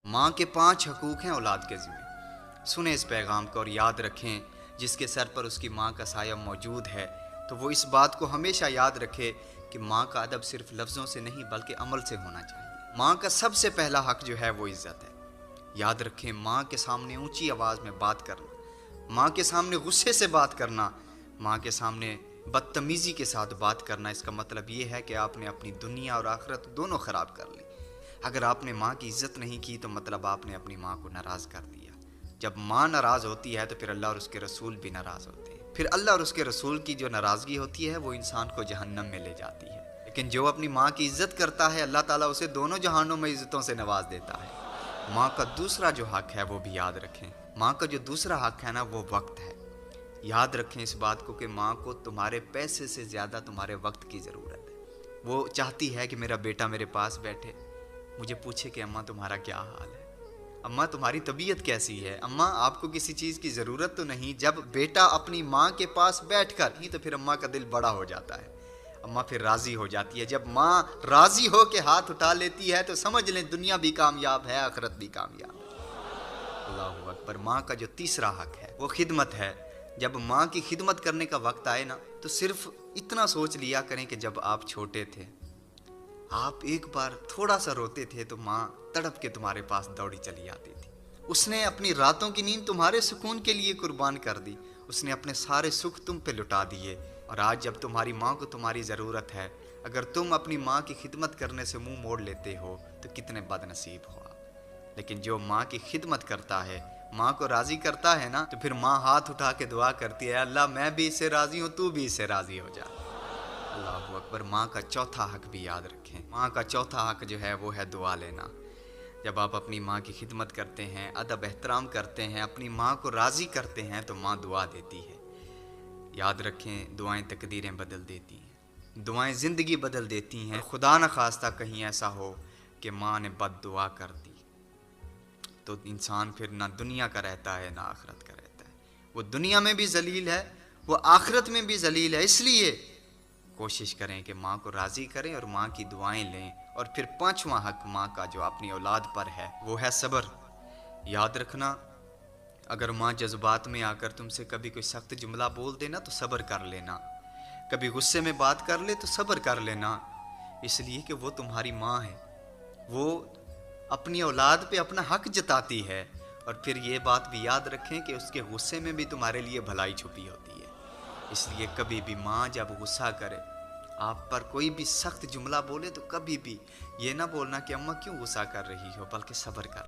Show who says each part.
Speaker 1: माँ के 5 हकूक़ हैं औलाद के ज़िम्मे। सुने इस पैगाम को और याद रखें, जिसके सर पर उसकी माँ का साया मौजूद है तो वो इस बात को हमेशा याद रखे कि माँ का अदब सिर्फ लफ्ज़ों से नहीं बल्कि अमल से होना चाहिए। माँ का सबसे पहला हक जो है वो इज़्ज़त है। याद रखें, माँ के सामने ऊंची आवाज़ में बात करना, माँ के सामने गुस्से से बात करना, माँ के सामने बदतमीज़ी के साथ बात करना, इसका मतलब ये है कि आपने अपनी दुनिया और आखिरत दोनों ख़राब कर ली। अगर आपने माँ की इज़्ज़त नहीं की तो मतलब आपने अपनी माँ को नाराज़ कर दिया। जब माँ नाराज़ होती है तो फिर अल्लाह और उसके रसूल भी नाराज़ होते हैं। फिर अल्लाह और उसके रसूल की जो नाराज़गी होती है वो इंसान को जहन्नम में ले जाती है। लेकिन जो अपनी माँ की इज़्ज़त करता है, अल्लाह ताला उसे दोनों जहानों में इज़्ज़तों से नवाज देता है। माँ का दूसरा जो हक़ है वो भी याद रखें। माँ का जो दूसरा हक़ है ना, वो वक्त है। याद रखें इस बात को कि माँ को तुम्हारे पैसे से ज़्यादा तुम्हारे वक्त की ज़रूरत है। वो चाहती है कि मेरा बेटा मेरे पास बैठे, मुझे पूछे कि अम्मा तुम्हारा क्या हाल है, अम्मा तुम्हारी तबीयत कैसी है, अम्मा आपको किसी चीज़ की ज़रूरत तो नहीं। जब बेटा अपनी माँ के पास बैठकर ही तो फिर अम्मा का दिल बड़ा हो जाता है, अम्मा फिर राज़ी हो जाती है। जब माँ राज़ी हो के हाथ उठा लेती है तो समझ लें दुनिया भी कामयाब है, आखिरत भी कामयाब है। अल्लाहु अकबर। माँ का जो तीसरा हक है वो खिदमत है। जब माँ की खिदमत करने का वक्त आए ना तो सिर्फ इतना सोच लिया करें कि जब आप छोटे थे, आप एक बार थोड़ा सा रोते थे तो माँ तड़प के तुम्हारे पास दौड़ी चली आती थी। उसने अपनी रातों की नींद तुम्हारे सुकून के लिए कुर्बान कर दी, उसने अपने सारे सुख तुम पे लुटा दिए। और आज जब तुम्हारी माँ को तुम्हारी ज़रूरत है, अगर तुम अपनी माँ की खिदमत करने से मुंह मोड़ लेते हो तो कितने बदनसीब हो आप। लेकिन जो माँ की खिदमत करता है, माँ को राज़ी करता है ना, तो फिर माँ हाथ उठा के दुआ करती है, अल्लाह मैं भी इससे राज़ी हूँ, तू भी इससे राज़ी हो जा। अल्लाहु अकबर। माँ का चौथा हक भी याद रखें। माँ का चौथा हक जो है वो है दुआ लेना। जब आप अपनी माँ की खिदमत करते हैं, अदब एहतराम करते हैं, अपनी माँ को राज़ी करते हैं तो माँ दुआ देती है। याद रखें, दुआएं तकदीरें बदल देती हैं, दुआएं ज़िंदगी बदल देती हैं। खुदा न खास्ता कहीं ऐसा हो कि माँ ने बद दुआ कर दी तो इंसान फिर ना दुनिया का रहता है ना आखिरत का रहता है। वो दुनिया में भी जलील है, वो आखिरत में भी जलील है। इसलिए कोशिश करें कि माँ को राज़ी करें और माँ की दुआएं लें। और फिर 5वां हक माँ का जो अपनी औलाद पर है वो है सब्र। याद रखना, अगर माँ जज्बात में आकर तुमसे कभी कोई सख्त जुमला बोल देना तो सब्र कर लेना, कभी गुस्से में बात कर ले तो सब्र कर लेना, इसलिए कि वो तुम्हारी माँ है, वो अपनी औलाद पे अपना हक जताती है। और फिर ये बात भी याद रखें कि उसके गुस्से में भी तुम्हारे लिए भलाई छुपी होती है। इसलिए कभी भी माँ जब गुस्सा करे, आप पर कोई भी सख्त जुमला बोले तो कभी भी ये ना बोलना कि अम्मा क्यों गुस्सा कर रही हो, बल्कि सब्र कर।